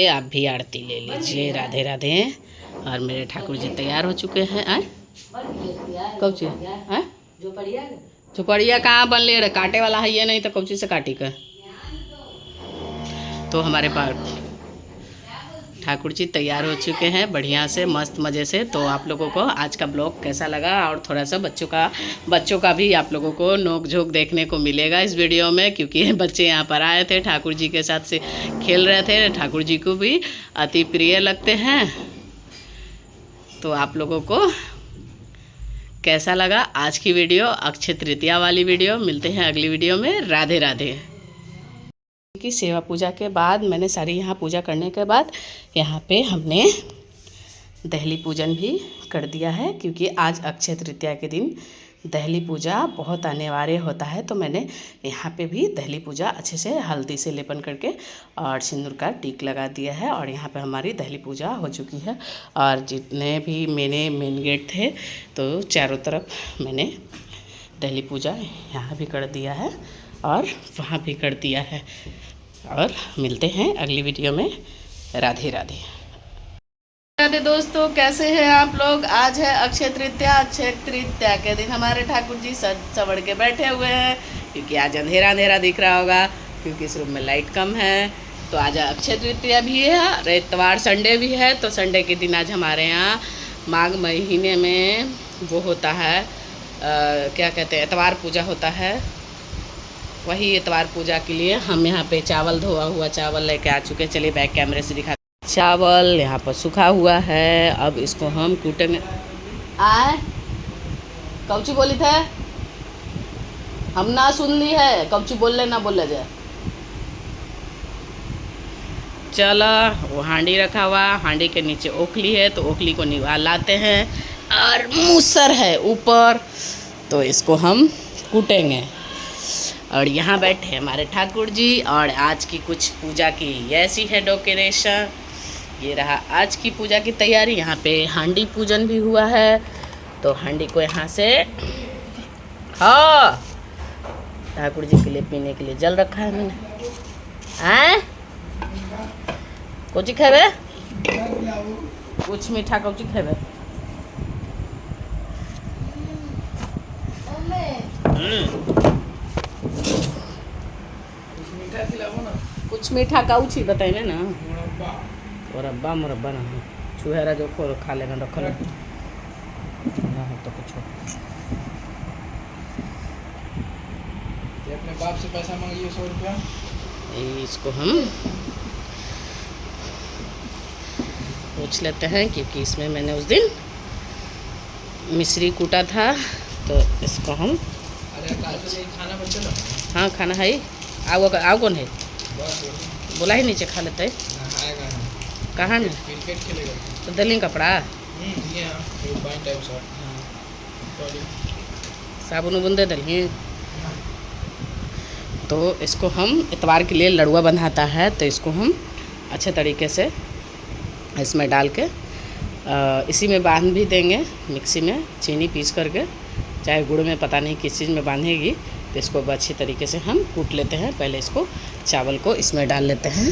आप भी आरती ले लीजिए। राधे राधे। और मेरे ठाकुर जी तैयार हो चुके हैं। कौची झुपड़िया कहाँ बन ले रहे, काटे वाला है ये नहीं तो कौची से काटी का। तो हमारे पास ठाकुर जी तैयार हो चुके हैं बढ़िया से मस्त मज़े से। तो आप लोगों को आज का ब्लॉग कैसा लगा, और थोड़ा सा बच्चों का भी आप लोगों को नोक झोंक देखने को मिलेगा इस वीडियो में, क्योंकि बच्चे यहाँ पर आए थे ठाकुर जी के साथ से खेल रहे थे। ठाकुर जी को भी अति प्रिय लगते हैं। तो आप लोगों को कैसा लगा आज की वीडियो, अक्षय तृतीया वाली वीडियो। मिलते हैं अगली वीडियो में। राधे राधे। की सेवा पूजा के बाद मैंने सारी यहाँ पूजा करने के बाद यहाँ पे हमने दहली पूजन भी कर दिया है, क्योंकि आज अक्षय तृतीया के दिन दहली पूजा बहुत अनिवार्य होता है। तो मैंने यहाँ पे भी दहली पूजा अच्छे से हल्दी से लेपन करके और सिंदूर का टीक लगा दिया है। और यहाँ पे हमारी दहली पूजा हो चुकी है। और जितने भी मेरे मेन गेट थे तो चारों तरफ मैंने दहली पूजा यहाँ भी कर दिया है और वहाँ भी कर दिया है। और मिलते हैं अगली वीडियो में। राधे राधे। राधे दोस्तों, कैसे हैं आप लोग। आज है अक्षय तृतीया। अक्षय तृतीया के दिन हमारे ठाकुर जी सज सवड़ के बैठे हुए हैं, क्योंकि आज अंधेरा अंधेरा दिख रहा होगा क्योंकि इस रूम में लाइट कम है। तो आज अक्षय तृतीया भी है और इतवार संडे भी है। तो संडे के दिन आज हमारे यहाँ माघ महीने में वो होता है क्या कहते हैं, इतवार पूजा होता है। वही इतवार पूजा के लिए हम यहाँ पे चावल, धोआ हुआ चावल लेके आ चुके। चलिए बैक कैमरे से दिखा। चावल यहाँ पर सूखा हुआ है, अब इसको हम कूटेंगे। कौची बोली थे, हम ना सुन ली है। कौची बोल ना बोले जाए। चलो, वो हांडी रखा हुआ, हांडी के नीचे ओखली है तो ओखली को निकाल लाते हैं। और मूसर है ऊपर, तो इसको हम कूटेंगे। और यहाँ बैठे हमारे ठाकुर जी। और आज की कुछ पूजा की ऐसी है डेकोरेशन। ये रहा आज की पूजा की तैयारी। यहाँ पे हांडी पूजन भी हुआ है। तो हांडी को यहाँ से हाँ ठाकुर जी के लिए पीने के लिए जल रखा है मैंने। कुछ खेबे, कुछ मीठा कुछ खेबे। कुछ मीठा काउची बताइए ना। मुरब्बा मुरब्बा ना छुहेरा जो खा लेगा रख लो तो कुछ अपने बाप से पैसा मांगिए 100 रुपया। इसको हम पूछ लेते हैं, क्योंकि इसमें मैंने उस दिन मिश्री कूटा था। तो इसको हम खाना बच्चे ना। हाँ खाना है। आओ कौन है, बोला ही नीचे खा लेते हैं। कहाँ नहीं क्रिकेट खेलेगा तो दलिंग कपड़ा साबुन उबुन दे दलिए। तो इसको हम इतवार के लिए लड़ुआ बंधाता है। तो इसको हम अच्छे तरीके से इसमें डाल के इसी में बांध भी देंगे, मिक्सी में चीनी पीस करके, चाहे गुड़ में, पता नहीं किस चीज़ में बांधेगी। तो इसको अच्छी तरीके से हम कूट लेते हैं। पहले इसको चावल को इसमें डाल लेते हैं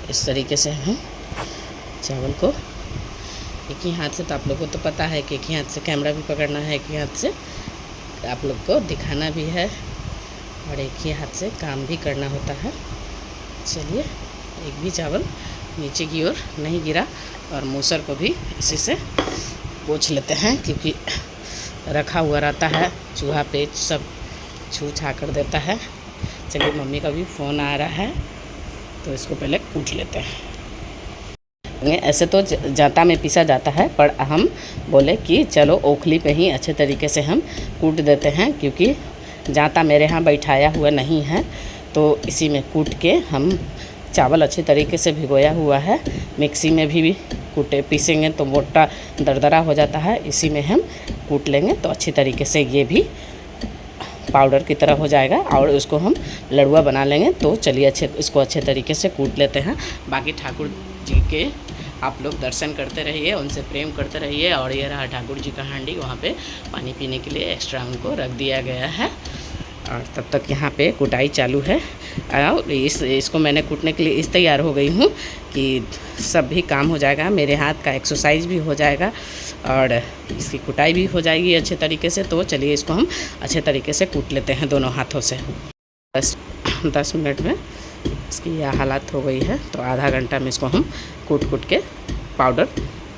इस तरीके से। हम चावल को एक ही हाथ से, तो आप लोगों को तो पता है कि एक ही हाथ से कैमरा भी पकड़ना है, एक ही हाथ से आप लोग को दिखाना भी है, और एक ही हाथ से काम भी करना होता है। चलिए, एक भी चावल नीचे की ओर नहीं गिरा। और मूसर को भी इसी से पोंछ लेते हैं, क्योंकि रखा हुआ रहता है, चूहा पेच सब छू छा कर देता है। चलिए, मम्मी का भी फ़ोन आ रहा है तो इसको पहले कूट लेते हैं। ऐसे तो जाता में पीसा जाता है, पर हम बोले कि चलो ओखली पे ही अच्छे तरीके से हम कूट देते हैं, क्योंकि जाता मेरे यहाँ बैठाया हुआ नहीं है। तो इसी में कूट के हम चावल अच्छे तरीके से भिगोया हुआ है। मिक्सी में भी कूटे पीसेंगे तो मोटा दरदरा हो जाता है, इसी में हम कूट लेंगे तो अच्छी तरीके से ये भी पाउडर की तरह हो जाएगा। और उसको हम लड़ुआ बना लेंगे। तो चलिए इसको अच्छे तरीके से कूट लेते हैं। बाकी ठाकुर जी के आप लोग दर्शन करते रहिए, उनसे प्रेम करते रहिए। और ये रहा ठाकुर जी का हांडी, वहाँ पे पानी पीने के लिए एक्स्ट्रा उनको रख दिया गया है। और तब तक यहाँ पे कुटाई चालू है। और इसको मैंने कूटने के लिए इस तैयार हो गई हूँ कि सब भी काम हो जाएगा, मेरे हाथ का एक्सरसाइज भी हो जाएगा और इसकी कुटाई भी हो जाएगी अच्छे तरीके से। तो चलिए इसको हम अच्छे तरीके से कूट लेते हैं दोनों हाथों से। 10 मिनट में इसकी यह हालत हो गई है, तो आधा घंटा में इसको हम कूट के पाउडर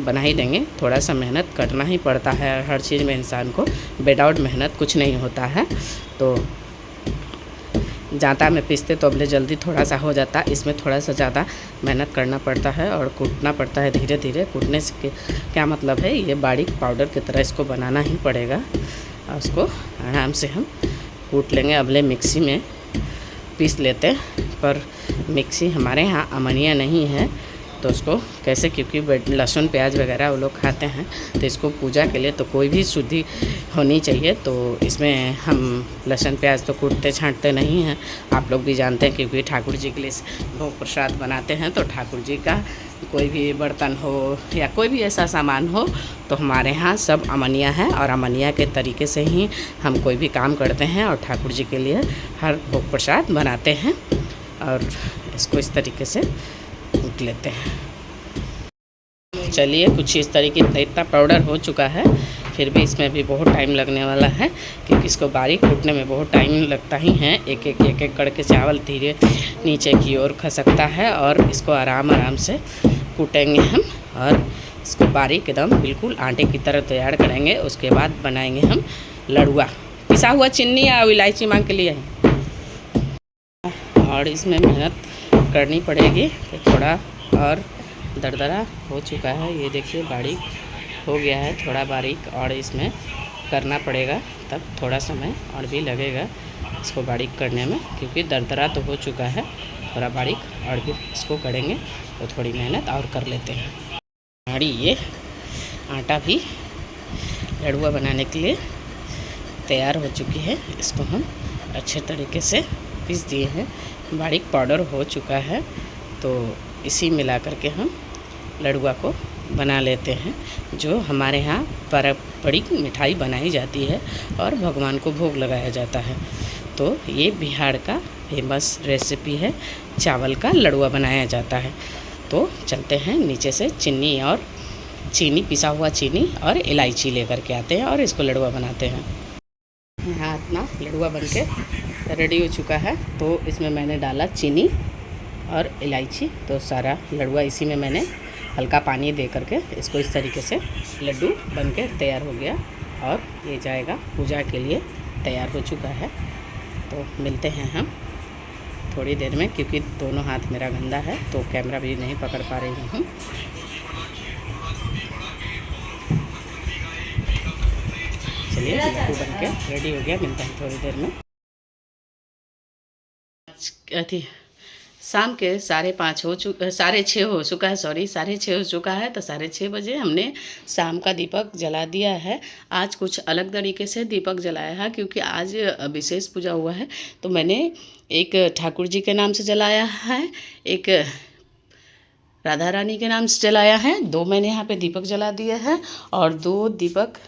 बना ही देंगे। थोड़ा सा मेहनत करना ही पड़ता है हर चीज़ में इंसान को, विदाउट मेहनत कुछ नहीं होता है। तो जाता में पीसते तो अबले जल्दी थोड़ा सा हो जाता, इसमें थोड़ा सा ज़्यादा मेहनत करना पड़ता है और कूटना पड़ता है धीरे धीरे। कूटने से क्या मतलब है, ये बारीक पाउडर की तरह इसको बनाना ही पड़ेगा और उसको आराम से हम कूट लेंगे। अबले मिक्सी में पीस लेते, पर मिक्सी हमारे यहाँ अमनिया नहीं है तो उसको कैसे, क्योंकि लहसुन प्याज वगैरह वो लोग खाते हैं, तो इसको पूजा के लिए तो कोई भी शुद्धि होनी चाहिए। तो इसमें हम लहसुन प्याज तो कूटते छांटते नहीं हैं, आप लोग भी जानते हैं, क्योंकि ठाकुर जी के लिए भोग प्रसाद बनाते हैं। तो ठाकुर जी का कोई भी बर्तन हो या कोई भी ऐसा सामान हो तो हमारे यहाँ सब अमनिया है और अमनिया के तरीके से ही हम कोई भी काम करते हैं और ठाकुर जी के लिए हर भोग प्रसाद बनाते हैं। और इसको इस तरीके से कूट लेते हैं। चलिए कुछ इस तरीके इतना पाउडर हो चुका है, फिर भी इसमें भी बहुत टाइम लगने वाला है, क्योंकि इसको बारीक कूटने में बहुत टाइम लगता ही है। एक एक करके चावल धीरे नीचे की ओर खसकता है और इसको आराम से कूटेंगे हम और इसको बारीक एकदम बिल्कुल आटे की तरह तैयार करेंगे। उसके बाद बनाएंगे हम लड़ुआ। पिसा हुआ चीनी या इलायची मांग के लिए और इसमें मेहनत करनी पड़ेगी। तो थोड़ा और दरदरा हो चुका है, ये देखिए बारीक हो गया है थोड़ा बारीक, और इसमें करना पड़ेगा, तब थोड़ा समय और भी लगेगा इसको बारीक करने में, क्योंकि दरदरा तो हो चुका है, थोड़ा बारीक और भी इसको करेंगे तो थोड़ी मेहनत और कर लेते हैं। हमारी ये आटा भी लड़ुआ बनाने के लिए तैयार हो चुकी है। इसको हम अच्छे तरीके से पीस दिए हैं, बारीक पाउडर हो चुका है। तो इसी मिला करके हम लड़ुआ को बना लेते हैं, जो हमारे यहाँ बड़ी मिठाई बनाई जाती है और भगवान को भोग लगाया जाता है। तो ये बिहार का फेमस रेसिपी है, चावल का लड़ुआ बनाया जाता है। तो चलते हैं नीचे से चीनी पिसा हुआ चीनी और इलायची लेकर के आते हैं और इसको लड़ुआ बनाते हैं। यहाँ अपना लड़ुआ बनके रेडी हो चुका है, तो इसमें मैंने डाला चीनी और इलायची, तो सारा लड़ुआ इसी में मैंने हल्का पानी दे करके इसको इस तरीके से लड्डू बनके तैयार हो गया और ये जाएगा पूजा के लिए तैयार हो चुका है। तो मिलते हैं हम थोड़ी देर में, क्योंकि दोनों हाथ मेरा गंदा है तो कैमरा भी नहीं पकड़ पा रही हूँ। चलिए लड्डू बनके रेडी हो गया, मिलते हैं थोड़ी देर में। अथी शाम के 5:30 हो चुका, 6:30 हो चुका है, 6:30 हो चुका है। तो 6:30 बजे हमने शाम का दीपक जला दिया है। आज कुछ अलग तरीके से दीपक जलाया है, क्योंकि आज विशेष पूजा हुआ है। तो मैंने एक ठाकुर जी के नाम से जलाया है, एक राधा रानी के नाम से जलाया है। 2 मैंने यहाँ पे दीपक जला दिया है और 2 दीपक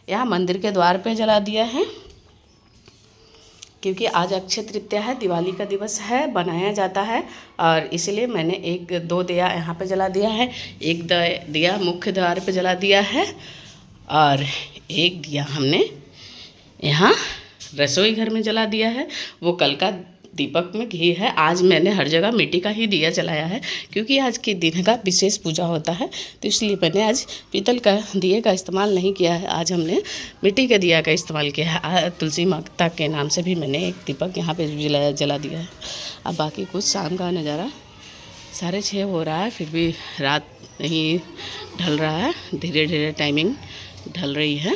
यहाँ मंदिर के द्वार पे जला दिया है, क्योंकि आज अक्षय तृतीया है, दिवाली का दिवस है, बनाया जाता है। और इसलिए मैंने 2 दिया यहाँ पे जला दिया है, एक दिया मुख्य द्वार पे जला दिया है और एक दिया हमने यहाँ रसोई घर में जला दिया है। वो कल का दीपक में घी है। आज मैंने हर जगह मिट्टी का ही दिया जलाया है, क्योंकि आज के दिन का विशेष पूजा होता है, तो इसलिए मैंने आज पीतल का दिए का इस्तेमाल नहीं किया है। आज हमने मिट्टी के दिया का इस्तेमाल किया है। तुलसी माता के नाम से भी मैंने एक दीपक यहाँ पे जला दिया है। अब बाकी कुछ शाम का नज़ारा 6:30 हो रहा है, फिर भी रात नहीं ढल रहा है, धीरे धीरे टाइमिंग ढल रही है।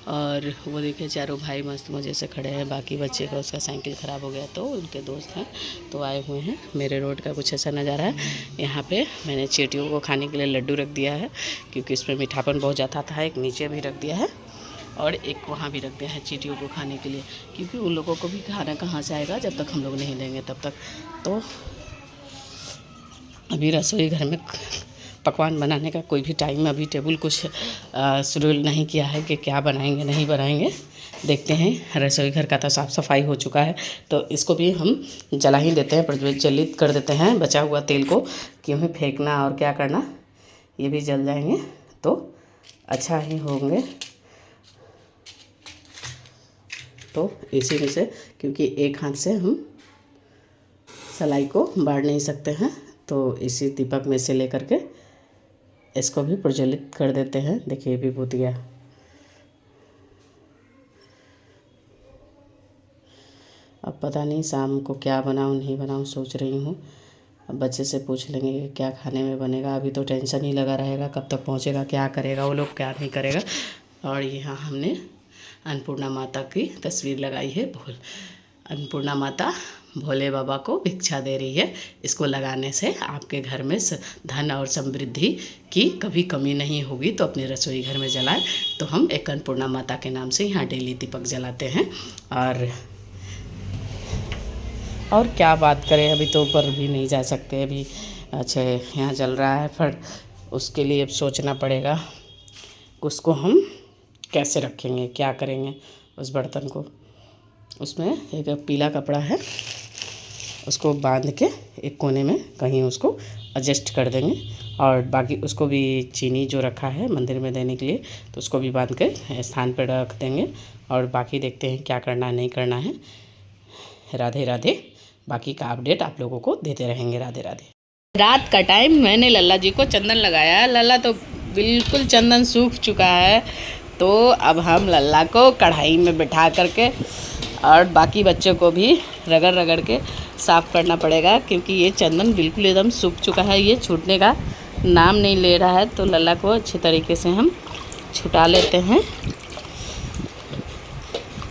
और वो देखिए चारों भाई मस्त मज़े से खड़े हैं। बाकी बच्चे का उसका साइकिल ख़राब हो गया तो उनके दोस्त हैं तो आए हुए हैं। मेरे रोड का कुछ ऐसा नज़ारा है। यहाँ पे मैंने चींटियों को खाने के लिए लड्डू रख दिया है, क्योंकि इसमें मीठापन बहुत ज़्यादा था। एक नीचे भी रख दिया है और एक वहाँ भी रख दिया है चींटियों को खाने के लिए, क्योंकि उन लोगों को भी खाना कहाँ से आएगा जब तक हम लोग नहीं देंगे तब तक। तो अभी रसोई घर में पकवान बनाने का कोई भी टाइम अभी टेबल कुछ शुरू नहीं किया है कि क्या बनाएंगे नहीं बनाएंगे। देखते हैं रसोई घर का तो साफ़ सफाई हो चुका है, तो इसको भी हम जला ही देते हैं, प्रज्वलित कर देते हैं बचा हुआ तेल को, क्यों फेंकना और क्या करना, ये भी जल जाएंगे तो अच्छा ही होंगे। तो इसी में से, क्योंकि एक हाथ से हम सलाई को बाढ़ नहीं सकते हैं, तो इसी दीपक में से लेकर के इसको भी प्रज्वलित कर देते हैं। देखिए भी बुझ गया। अब पता नहीं शाम को क्या बनाऊँ नहीं बनाऊँ, सोच रही हूँ। अब बच्चे से पूछ लेंगे कि क्या खाने में बनेगा। अभी तो टेंशन ही लगा रहेगा, कब तक पहुँचेगा, क्या करेगा वो लोग, क्या नहीं करेगा। और यहाँ हमने अन्नपूर्णा माता की तस्वीर लगाई है। अन्नपूर्णा माता भोले बाबा को भिक्षा दे रही है। इसको लगाने से आपके घर में धन और समृद्धि की कभी कमी नहीं होगी। तो अपने रसोई घर में जलाएं। तो हम एक अन्नपूर्णा माता के नाम से यहाँ डेली दीपक जलाते हैं। और क्या बात करें, अभी तो ऊपर भी नहीं जा सकते अभी। अच्छा यहाँ जल रहा है, फिर उसके लिए अब सोचना पड़ेगा उसको हम कैसे रखेंगे, क्या करेंगे उस बर्तन को। उसमें एक पीला कपड़ा है, उसको बांध के एक कोने में कहीं उसको एडजस्ट कर देंगे। और बाकी उसको भी चीनी जो रखा है मंदिर में देने के लिए, तो उसको भी बांध के स्थान पर रख देंगे। और बाकी देखते हैं क्या करना नहीं करना है। राधे राधे। बाकी का अपडेट आप लोगों को देते रहेंगे। राधे राधे। रात का टाइम मैंने लल्ला जी को चंदन लगाया है। लल्ला तो बिल्कुल चंदन सूख चुका है। तो अब हम लल्ला को कढ़ाई में बिठा करके और बाकी बच्चों को भी रगड़ रगड़ के साफ़ करना पड़ेगा, क्योंकि ये चंदन बिल्कुल एकदम सूख चुका है, ये छूटने का नाम नहीं ले रहा है। तो लल्ला को अच्छे तरीके से हम छुटा लेते हैं।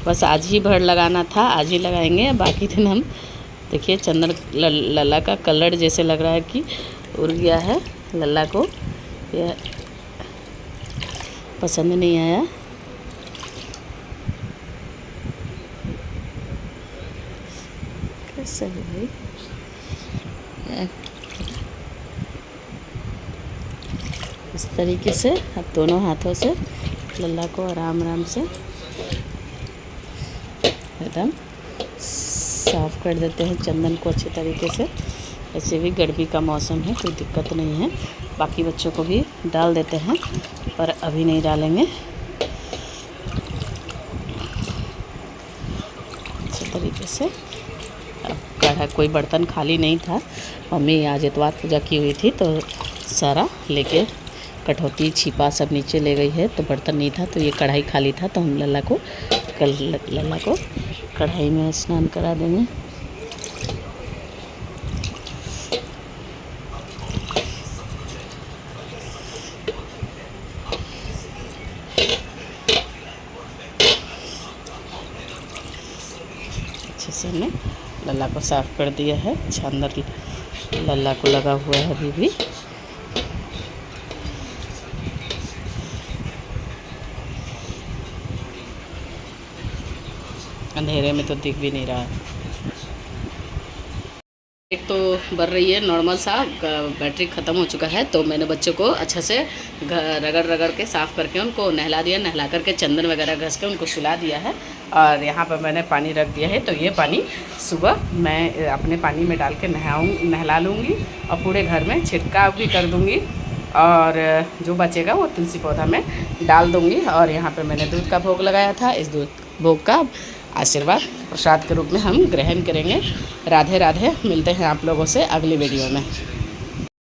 बस आज ही भर लगाना था, आज ही लगाएंगे। बाकी दिन हम देखिए चंदन लल्ला का कलर जैसे लग रहा है कि उड़ गया है। लल्ला को यह पसंद नहीं आया। कैसा है भाई, इस तरीके से अब दोनों हाथों से लल्ला को आराम आराम से एकदम साफ़ कर देते हैं चंदन को अच्छे तरीके से। ऐसे भी गर्मी का मौसम है, कोई दिक्कत नहीं है। बाकी बच्चों को भी डाल देते हैं, पर अभी नहीं डालेंगे। अच्छे तरीके से अब कढ़ा, कोई बर्तन खाली नहीं था। मम्मी आज इतवार पूजा की हुई थी, तो सारा लेके कटौती छिपा सब नीचे ले गई है। तो बर्तन नहीं था, तो ये कढ़ाई खाली था। तो हम लल्ला को कढ़ाई में स्नान करा देंगे। अच्छे से हमने लल्ला को साफ़ कर दिया है। अच्छा अंदर लल्ला को लगा हुआ है अभी भी। अंधेरे में तो दिख भी नहीं रहा है। एक तो बढ़ रही है नॉर्मल सा, बैटरी ख़त्म हो चुका है। तो मैंने बच्चों को अच्छा से रगड़ रगड़ के साफ़ करके उनको नहला दिया। नहला करके चंदन वगैरह घस के उनको सुला दिया है। और यहाँ पर मैंने पानी रख दिया है। तो ये पानी सुबह मैं अपने पानी में डाल के नहला लूँगी और पूरे घर में छिड़काव भी कर दूँगी। और जो बचेगा वो तुलसी पौधा में डाल दूँगी। और यहाँ पर मैंने दूध का भोग लगाया था। इस दूध भोग का आशीर्वाद प्रसाद के रूप में हम ग्रहण करेंगे। राधे राधे। मिलते हैं आप लोगों से अगली वीडियो में।